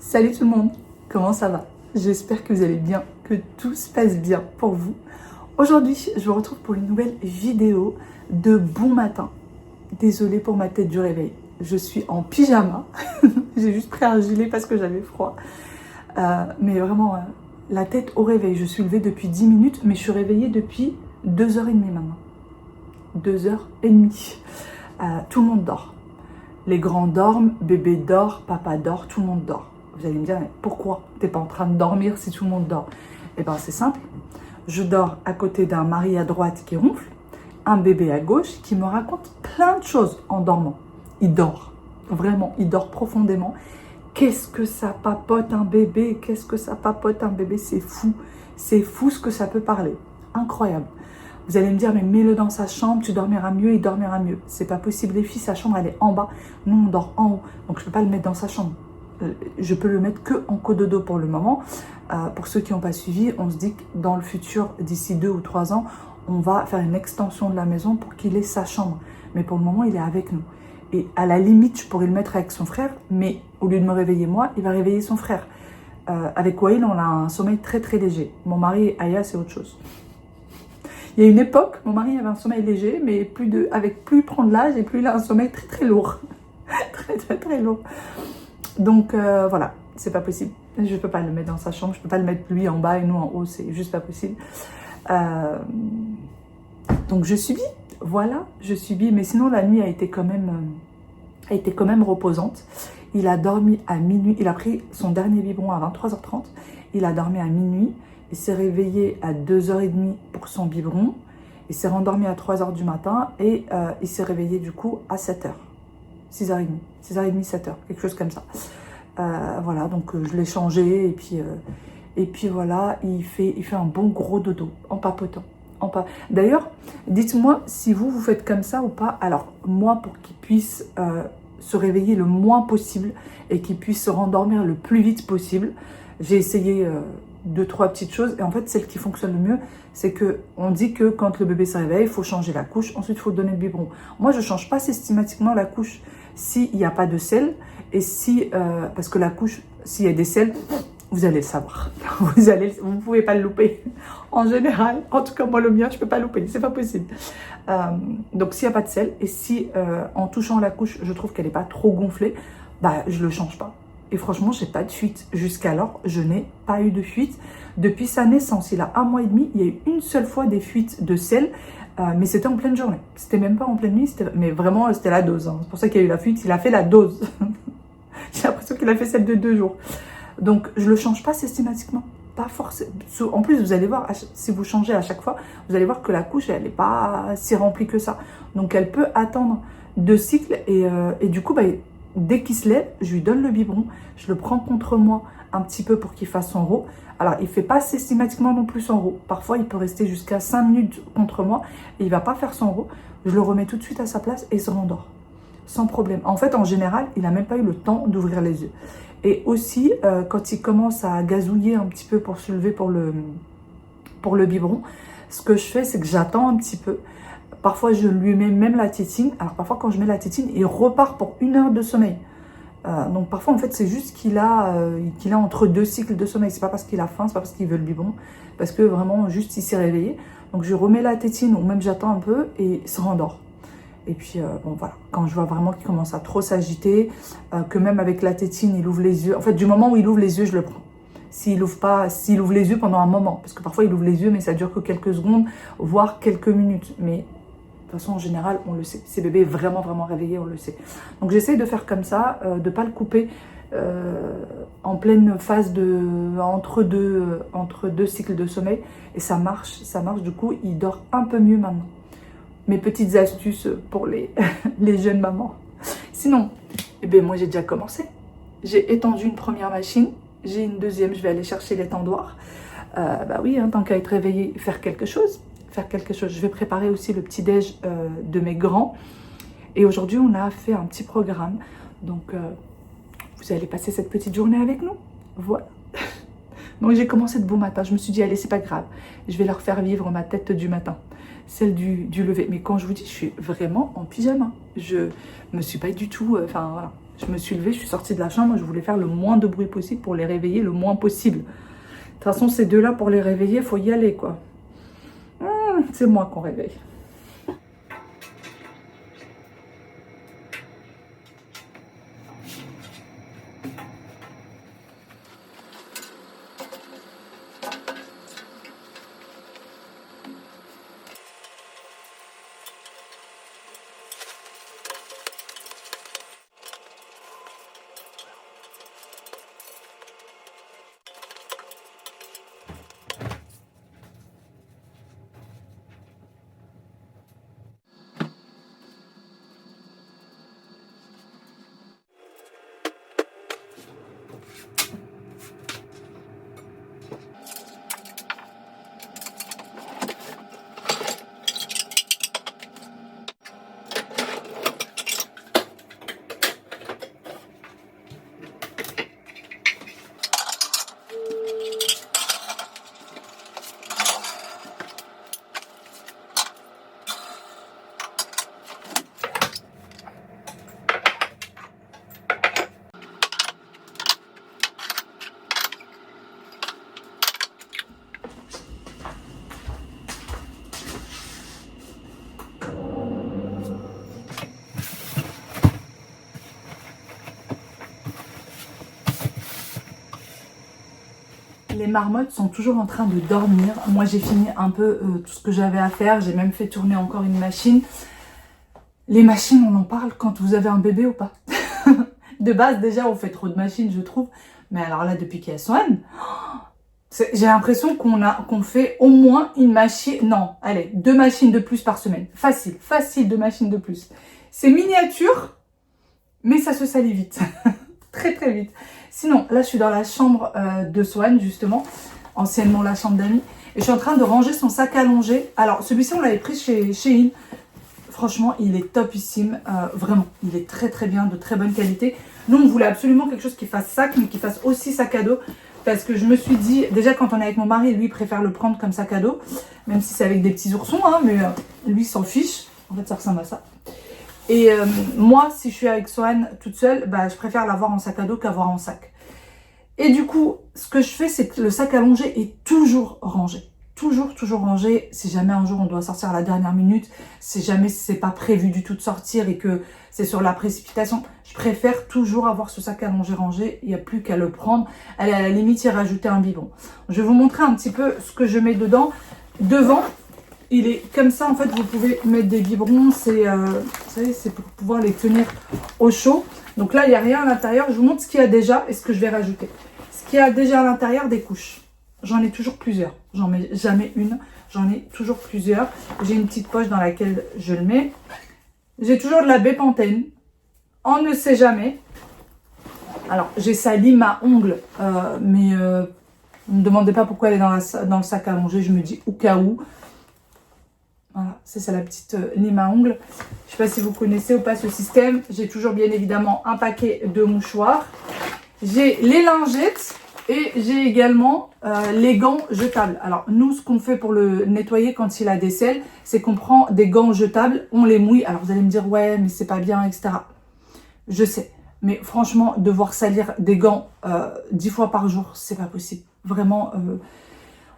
Salut tout le monde, comment ça va? J'espère que vous allez bien, que tout se passe bien pour vous. Aujourd'hui, je vous retrouve pour une nouvelle vidéo de bon matin. Désolée pour ma tête du réveil, je suis en pyjama. J'ai juste pris un gilet parce que j'avais froid. Mais vraiment, la tête au réveil. Je suis levée depuis 10 minutes, mais je suis réveillée depuis 2h30 maintenant. 2h30. Tout le monde dort. Les grands dorment, bébé dort, papa dort, tout le monde dort. Vous allez me dire, mais pourquoi t'es pas en train de dormir si tout le monde dort? Eh bien, c'est simple. Je dors à côté d'un mari à droite qui ronfle, un bébé à gauche qui me raconte plein de choses en dormant. Il dort, vraiment, il dort profondément. Qu'est-ce que ça papote un bébé? Qu'est-ce que ça papote un bébé? C'est fou ce que ça peut parler. Incroyable. Vous allez me dire, mais mets-le dans sa chambre, tu dormiras mieux, il dormira mieux. C'est pas possible, les filles, sa chambre, elle est en bas. Nous, on dort en haut, donc je peux pas le mettre dans sa chambre. Je peux le mettre que en cododo pour le moment. Pour ceux qui n'ont pas suivi, on se dit que dans le futur, d'ici 2 ou 3 ans, on va faire une extension de la maison pour qu'il ait sa chambre. Mais pour le moment, il est avec nous. Et à la limite, je pourrais le mettre avec son frère, mais au lieu de me réveiller moi, il va réveiller son frère. Avec Wael, on a un sommeil très très léger. Mon mari, Aya, c'est autre chose. Il y a une époque, mon mari avait un sommeil léger, mais avec plus il prend de l'âge et plus il a un sommeil très très lourd. très lourd. Donc voilà, c'est pas possible. Je peux pas le mettre dans sa chambre, je peux pas le mettre lui en bas et nous en haut, c'est juste pas possible. Donc je subis, voilà, je subis. Mais sinon la nuit a été quand même reposante. Il a dormi à minuit, il a pris son dernier biberon à 23h30. Il a dormi à minuit, il s'est réveillé à 2h30 pour son biberon. Il s'est rendormi à 3h du matin et il s'est réveillé du coup à 7h. 6h30, 7h, quelque chose comme ça. Voilà, donc je l'ai changé et puis voilà, il fait un bon gros dodo en papotant. D'ailleurs, dites-moi si vous faites comme ça ou pas. Alors, moi, pour qu'il puisse se réveiller le moins possible et qu'il puisse se rendormir le plus vite possible, j'ai essayé 2-3 petites choses. Et en fait, celle qui fonctionne le mieux, c'est qu'on dit que quand le bébé se réveille, il faut changer la couche. Ensuite, il faut donner le biberon. Moi, je ne change pas systématiquement la couche s'il n'y a pas de sel. Et parce que la couche, s'il y a des sels, vous allez le savoir. Vous ne pouvez pas le louper. En général, en tout cas, moi, le mien, je ne peux pas louper. C'est pas possible. Donc, s'il n'y a pas de sel, et si en touchant la couche, je trouve qu'elle n'est pas trop gonflée, bah, je ne le change pas. Et franchement, je n'ai pas de fuite. Jusqu'alors, je n'ai pas eu de fuite. Depuis sa naissance, il a 1 mois et demi, il y a eu une seule fois des fuites de sel, mais c'était en pleine journée. C'était même pas en pleine nuit, mais vraiment, c'était la dose. Hein. C'est pour ça qu'il y a eu la fuite. Il a fait la dose. J'ai l'impression qu'il a fait celle de 2 jours. Donc, je ne le change pas systématiquement. Pas forcément. En plus, vous allez voir, si vous changez à chaque fois, vous allez voir que la couche, elle n'est pas si remplie que ça. Donc, elle peut attendre 2 cycles. Et du coup, bah, dès qu'il se lève, je lui donne le biberon. Je le prends contre moi un petit peu pour qu'il fasse son rot. Alors, il ne fait pas systématiquement non plus son rot. Parfois, il peut rester jusqu'à 5 minutes contre moi et il ne va pas faire son rot. Je le remets tout de suite à sa place et il se rendort. Sans problème. En fait, en général, il n'a même pas eu le temps d'ouvrir les yeux. Et aussi, quand il commence à gazouiller un petit peu pour se lever pour le biberon, ce que je fais, c'est que j'attends un petit peu. Parfois, je lui mets même la tétine. Alors, parfois, quand je mets la tétine, il repart pour 1 heure de sommeil. Donc, parfois, en fait, c'est juste qu'il a entre 2 cycles de sommeil. C'est pas parce qu'il a faim, c'est pas parce qu'il veut le biberon. Parce que vraiment, juste, il s'est réveillé. Donc, je remets la tétine ou même j'attends un peu et il se rendort. Et puis, bon, voilà, quand je vois vraiment qu'il commence à trop s'agiter, que même avec la tétine, il ouvre les yeux. En fait, du moment où il ouvre les yeux, je le prends. S'il ouvre les yeux pendant un moment, parce que parfois, il ouvre les yeux, mais ça dure que quelques secondes, voire quelques minutes. Mais de toute façon, en général, on le sait. Ces bébés vraiment, vraiment réveillés, on le sait. Donc, j'essaye de faire comme ça, de ne pas le couper en pleine phase entre deux cycles de sommeil. Et ça marche. Du coup, il dort un peu mieux maintenant. Mes petites astuces pour les jeunes mamans. Sinon, eh bien, moi j'ai déjà commencé. J'ai étendu une première machine, j'ai une deuxième, je vais aller chercher l'étendoir. Bah oui, hein, tant qu'à être réveillée, faire quelque chose. Je vais préparer aussi le petit-déj de mes grands. Et aujourd'hui, on a fait un petit programme. Donc, vous allez passer cette petite journée avec nous. Voilà. Donc, j'ai commencé de bon matin. Je me suis dit, allez, c'est pas grave. Je vais leur faire vivre ma tête du matin. Celle du lever. Mais quand je vous dis, je suis vraiment en pyjama. Je me suis pas du tout... Enfin, voilà. Je me suis levée, je suis sortie de la chambre, je voulais faire le moins de bruit possible pour les réveiller le moins possible. De toute façon, ces deux-là, pour les réveiller, il faut y aller, quoi. C'est moi qu'on réveille. Les marmottes sont toujours en train de dormir. Moi, j'ai fini un peu tout ce que j'avais à faire. J'ai même fait tourner encore une machine. Les machines, on en parle quand vous avez un bébé ou pas. De base, déjà, on fait trop de machines, je trouve. Mais alors là, depuis qu'il y a Swan, j'ai l'impression qu'on fait au moins une machine. Non, allez, 2 machines de plus par semaine. Facile, facile, 2 machines de plus. C'est miniature, mais ça se salit vite. Très, très vite. Sinon, là, je suis dans la chambre de Swan, justement, anciennement la chambre d'Ami. Et je suis en train de ranger son sac à longer. Alors, celui-ci, on l'avait pris chez Shein. Franchement, il est topissime. Vraiment, il est très, très bien, de très bonne qualité. Nous, on voulait absolument quelque chose qui fasse sac, mais qui fasse aussi sac à dos. Parce que je me suis dit, déjà, quand on est avec mon mari, lui, il préfère le prendre comme sac à dos. Même si c'est avec des petits oursons, hein, mais lui, il s'en fiche. En fait, ça ressemble à ça. Et moi, si je suis avec Swan toute seule, bah, je préfère l'avoir en sac à dos qu'avoir en sac. Et du coup, ce que je fais, c'est que le sac à longer est toujours rangé. Toujours, toujours rangé. Si jamais un jour on doit sortir à la dernière minute, si jamais c'est pas prévu du tout de sortir et que c'est sur la précipitation, je préfère toujours avoir ce sac à longer rangé. Il n'y a plus qu'à le prendre. Allez, à la limite, y rajouter un biberon. Je vais vous montrer un petit peu ce que je mets dedans. Devant, il est comme ça, en fait, vous pouvez mettre des biberons, c'est vous savez, c'est pour pouvoir les tenir au chaud. Donc là, il n'y a rien à l'intérieur. Je vous montre ce qu'il y a déjà et ce que je vais rajouter. Ce qu'il y a déjà à l'intérieur, des couches. J'en ai toujours plusieurs. J'en mets jamais une. J'en ai toujours plusieurs. J'ai une petite poche dans laquelle je le mets. J'ai toujours de la bépantène. On ne sait jamais. Alors, j'ai sali ma ongle, mais ne me demandez pas pourquoi elle est dans le sac à longer. Je me dis au cas où. Voilà, c'est ça la petite lime à ongles. Je ne sais pas si vous connaissez ou pas ce système. J'ai toujours bien évidemment un paquet de mouchoirs. J'ai les lingettes et j'ai également les gants jetables. Alors nous, ce qu'on fait pour le nettoyer quand il a des selles, c'est qu'on prend des gants jetables, on les mouille. Alors vous allez me dire ouais mais c'est pas bien, etc. Je sais, mais franchement devoir salir des gants 10 fois par jour, c'est pas possible. Vraiment...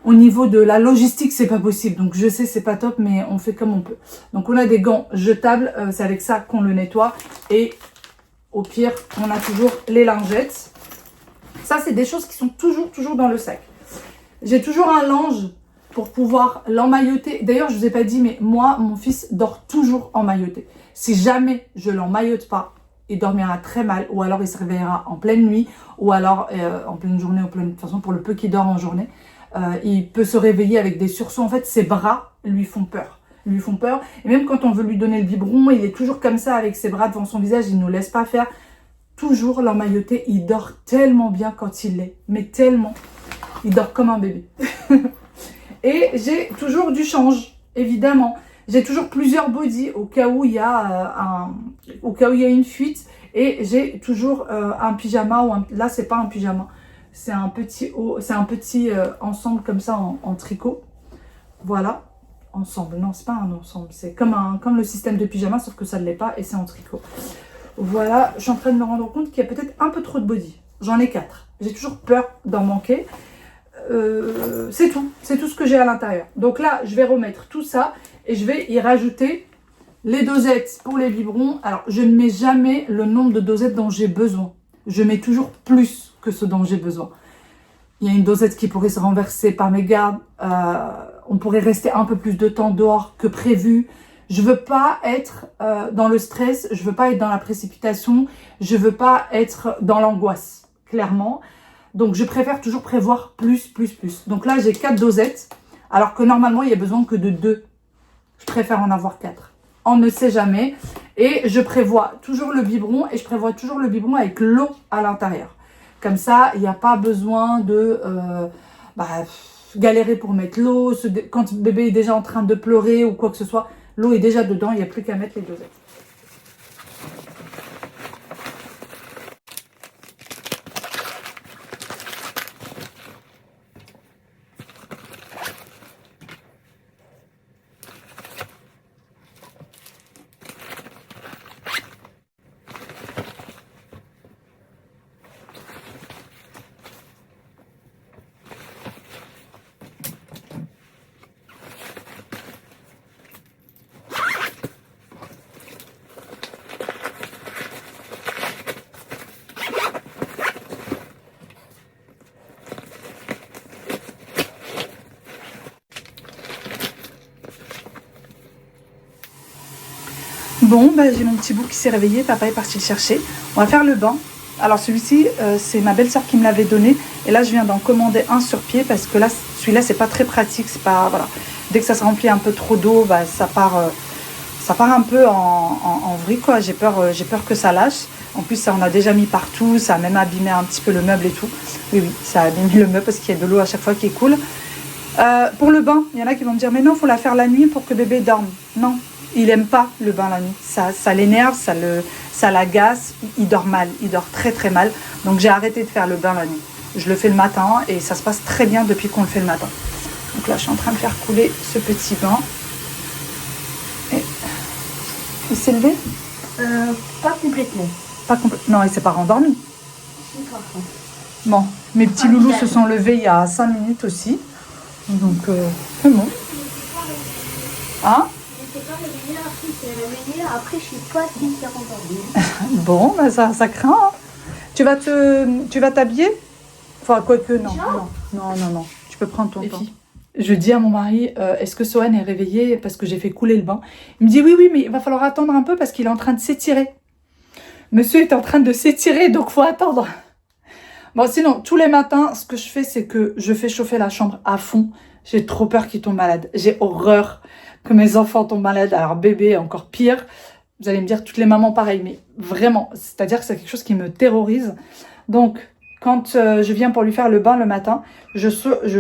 Au niveau de la logistique, c'est pas possible. Donc je sais, c'est pas top, mais on fait comme on peut. Donc on a des gants jetables, c'est avec ça qu'on le nettoie. Et au pire, on a toujours les lingettes. Ça, c'est des choses qui sont toujours dans le sac. J'ai toujours un linge pour pouvoir l'emmailloter. D'ailleurs, je vous ai pas dit, mais moi, mon fils dort toujours emmailloté. Si jamais je l'emmaillote pas, il dormira très mal. Ou alors il se réveillera en pleine nuit. Ou alors en pleine journée. De toute façon, pour le peu qu'il dort en journée. Il peut se réveiller avec des sursauts. En fait, ses bras lui font peur. Lui font peur. Et même quand on veut lui donner le biberon, il est toujours comme ça avec ses bras devant son visage. Il ne nous laisse pas faire. Toujours l'emmailloter. Il dort tellement bien quand il l'est. Mais tellement. Il dort comme un bébé. Et j'ai toujours du change, évidemment. J'ai toujours plusieurs bodys au cas où il y a une fuite. Et j'ai toujours un pyjama. Là, c'est pas un pyjama. C'est un petit ensemble comme ça en tricot. Voilà. Ensemble. Non, c'est pas un ensemble. C'est comme le système de pyjama, sauf que ça ne l'est pas et c'est en tricot. Voilà, je suis en train de me rendre compte qu'il y a peut-être un peu trop de body. J'en ai 4. J'ai toujours peur d'en manquer. C'est tout ce que j'ai à l'intérieur. Donc là, je vais remettre tout ça et je vais y rajouter les dosettes pour les biberons. Alors, je ne mets jamais le nombre de dosettes dont j'ai besoin. Je mets toujours plus que ce dont j'ai besoin. Il y a une dosette qui pourrait se renverser par mégarde. On pourrait rester un peu plus de temps dehors que prévu. Je veux pas être dans le stress. Je veux pas être dans la précipitation. Je veux pas être dans l'angoisse, clairement. Donc, je préfère toujours prévoir plus. Donc là, j'ai 4 dosettes. Alors que normalement, il y a besoin que de 2. Je préfère en avoir 4. On ne sait jamais. Et je prévois toujours le biberon. Et je prévois toujours le biberon avec l'eau à l'intérieur. Comme ça, il n'y a pas besoin de galérer pour mettre l'eau. Quand le bébé est déjà en train de pleurer ou quoi que ce soit, l'eau est déjà dedans. Il n'y a plus qu'à mettre les dosettes. Bon, j'ai mon petit bout qui s'est réveillé. Papa est parti le chercher. On va faire le bain. Alors celui-ci, c'est ma belle-sœur qui me l'avait donné. Et là, je viens d'en commander un sur pied parce que là, celui-là, c'est pas très pratique. C'est pas, voilà. Dès que ça se remplit un peu trop d'eau, ça part un peu en vrille, quoi. J'ai peur que ça lâche. En plus, ça, on a déjà mis partout. Ça a même abîmé un petit peu le meuble et tout. Oui, ça a abîmé le meuble parce qu'il y a de l'eau à chaque fois qui coule. Pour le bain, il y en a qui vont me dire, mais non, il faut la faire la nuit pour que bébé dorme. Non. Il aime pas le bain la nuit, ça l'énerve, ça l'agace, il dort mal, il dort très mal. Donc j'ai arrêté de faire le bain la nuit. Je le fais le matin et ça se passe très bien depuis qu'on le fait le matin. Donc là je suis en train de faire couler ce petit bain. Et... il s'est levé ? Pas complètement. Pas complètement. Non, il s'est pas rendormi. Bon, mes petits loulous se sont levés il y a 5 minutes aussi. Donc c'est bon. Hein ? Après, je sais pas si c'est rendormi. Bon, ça craint. Hein. Tu vas t'habiller ? Enfin, quoique, non. Tu peux prendre ton temps. Je dis à mon mari, est-ce que Sohan est réveillé parce que j'ai fait couler le bain ? Il me dit, oui, mais il va falloir attendre un peu parce qu'il est en train de s'étirer. Monsieur est en train de s'étirer, donc faut attendre. Bon, sinon, tous les matins, ce que je fais, c'est que je fais chauffer la chambre à fond. J'ai trop peur qu'il tombe malade. J'ai horreur que mes enfants tombent malades. Alors bébé, encore pire. Vous allez me dire, toutes les mamans pareil, mais vraiment, c'est-à-dire que c'est quelque chose qui me terrorise. Donc, quand je viens pour lui faire le bain le matin, je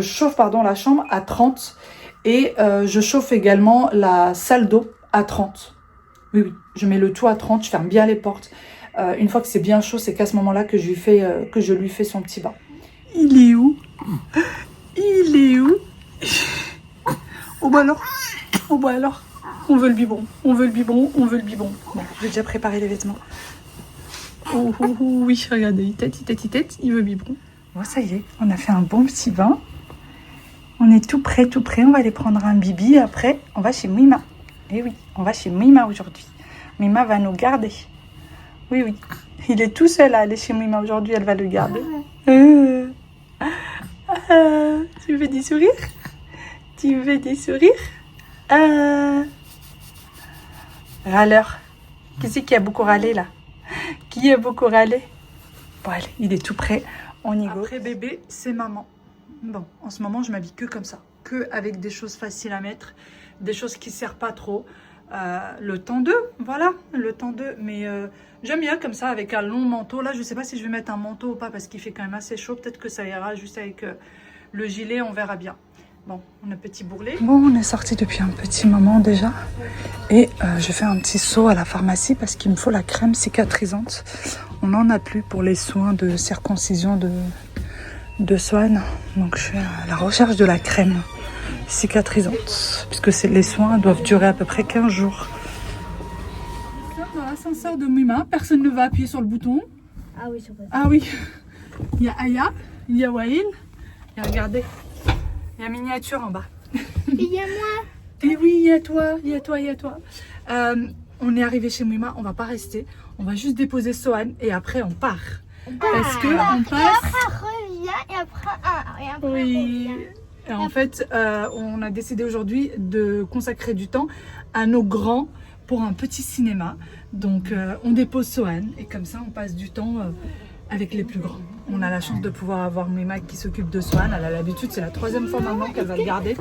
chauffe la chambre à 30 et je chauffe également la salle d'eau à 30. Oui, je mets le tout à 30, je ferme bien les portes. Une fois que c'est bien chaud, c'est qu'à ce moment-là que je lui fais son petit bain. Il est où ? Oh bah alors, on veut le biberon. Bon, j'ai déjà préparé les vêtements. Oh, oui, regardez, il tête, il veut le biberon. Bon, ça y est, on a fait un bon petit bain. On est tout prêt. On va aller prendre un bibi. Après, on va chez Mima. Eh oui, on va chez Mima aujourd'hui. Mima va nous garder. Oui. Il est tout seul à aller chez Mima aujourd'hui, elle va le garder. Tu veux des sourires ? Râleur. Qui c'est qui a beaucoup râlé là ? Bon allez, il est tout prêt. On y go. Après bébé, c'est maman. Bon, en ce moment, je m'habille que comme ça. Que avec des choses faciles à mettre. Des choses qui ne servent pas trop. Le temps 2, voilà, le temps 2. Mais j'aime bien comme ça, avec un long manteau. Là, je ne sais pas si je vais mettre un manteau ou pas, parce qu'il fait quand même assez chaud. Peut-être que ça ira juste avec le gilet, on verra bien. Bon, on a petit bourrelet. Bon, on est sorti depuis un petit moment déjà. Et je fais un petit saut à la pharmacie parce qu'il me faut la crème cicatrisante. On n'en a plus pour les soins de circoncision de Sohan. Donc, je suis à la recherche de la crème cicatrisante. Puisque les soins doivent durer à peu près 15 jours. Dans l'ascenseur. l'anniversaire de Mima. Personne ne va appuyer sur le bouton. Ah oui, c'est vrai. Ah oui. Il y a Aya, il y a Wail. Et regardez, il y a miniature en bas. Il y a moi. Et oui, il y a toi, il y a toi, il y a toi. On est arrivé chez Mima, on va pas rester. On va juste déposer Sohan et après on part. Parce que on passe... Revient et après, Oui. Et en fait, on a décidé aujourd'hui de consacrer du temps à nos grands pour un petit cinéma. Donc on dépose Sohan et comme ça on passe du temps avec les plus grands. On a la chance de pouvoir avoir Mima qui s'occupe de Sohan. Elle a l'habitude, c'est la 3e fois maintenant qu'elle va le garder.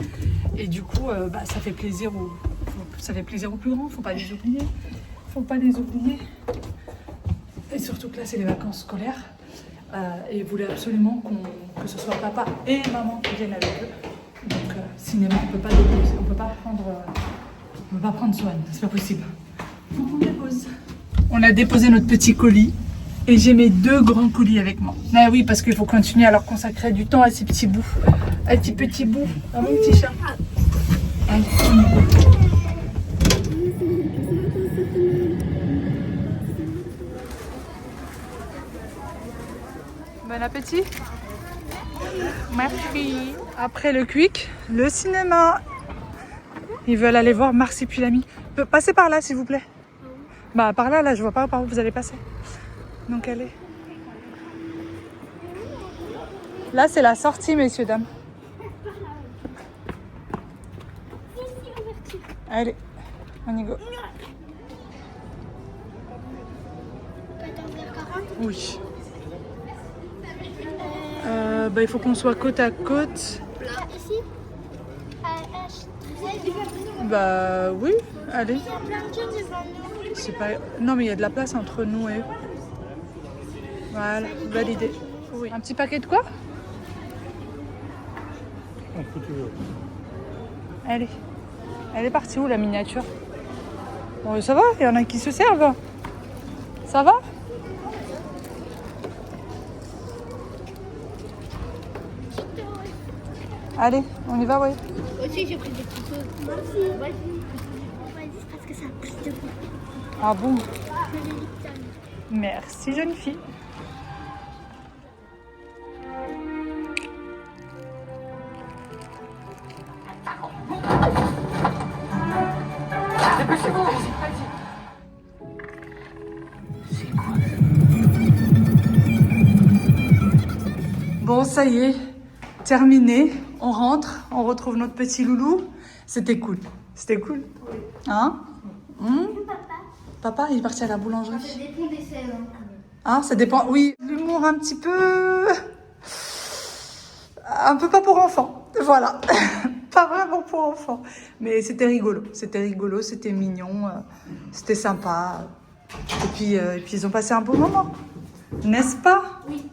Et du coup, ça fait plaisir aux plus grands. Faut pas les oublier. Faut pas les oublier. Et surtout que là, c'est les vacances scolaires. Et ils voulaient absolument que ce soit papa et maman qui viennent avec eux. Donc, cinéma, on peut pas déposer. On peut pas prendre Sohan. C'est pas possible. Donc, on dépose. On a déposé notre petit colis. Et j'ai mes 2 grands colis avec moi. Ah oui, parce qu'il faut continuer à leur consacrer du temps à ces petits bouts. À ces petits bouts. À mon petit chat. Allez, on y va. Bon appétit. Merci. Après le quick, le cinéma. Ils veulent aller voir Marsupilami. Passez par là, s'il vous plaît. Bah, par là, là, je vois pas par où vous allez passer. Donc allez. Là c'est la sortie, messieurs, dames. Allez, on y go. Oui. Il faut qu'on soit côte à côte. Ici. Bah oui, allez. Il y a plein de gens devant nous. C'est pas... Non mais il y a de la place entre nous et eux. Voilà, validé. Oui. Un petit paquet de quoi? Allez. Elle est partie où la miniature? Bon, ça va, il y en a qui se servent. Ça va? Allez, on y va, oui. Aussi, j'ai pris des photos. Merci. Vas-y, parce que ça a pris de coup. Ah bon? Merci, jeune fille. Bon, ça y est, terminé. On rentre, on retrouve notre petit loulou. C'était cool. C'était cool. Oui. Hein? Papa. Papa, il est parti à la boulangerie. Ça dépend des scènes. Hein, ça dépend. Oui, l'humour un petit peu... Un peu pas pour enfants. Voilà. Pas vraiment pour enfants. Mais c'était rigolo. C'était rigolo, c'était mignon. C'était sympa. Et puis, ils ont passé un bon moment. N'est-ce pas? Oui.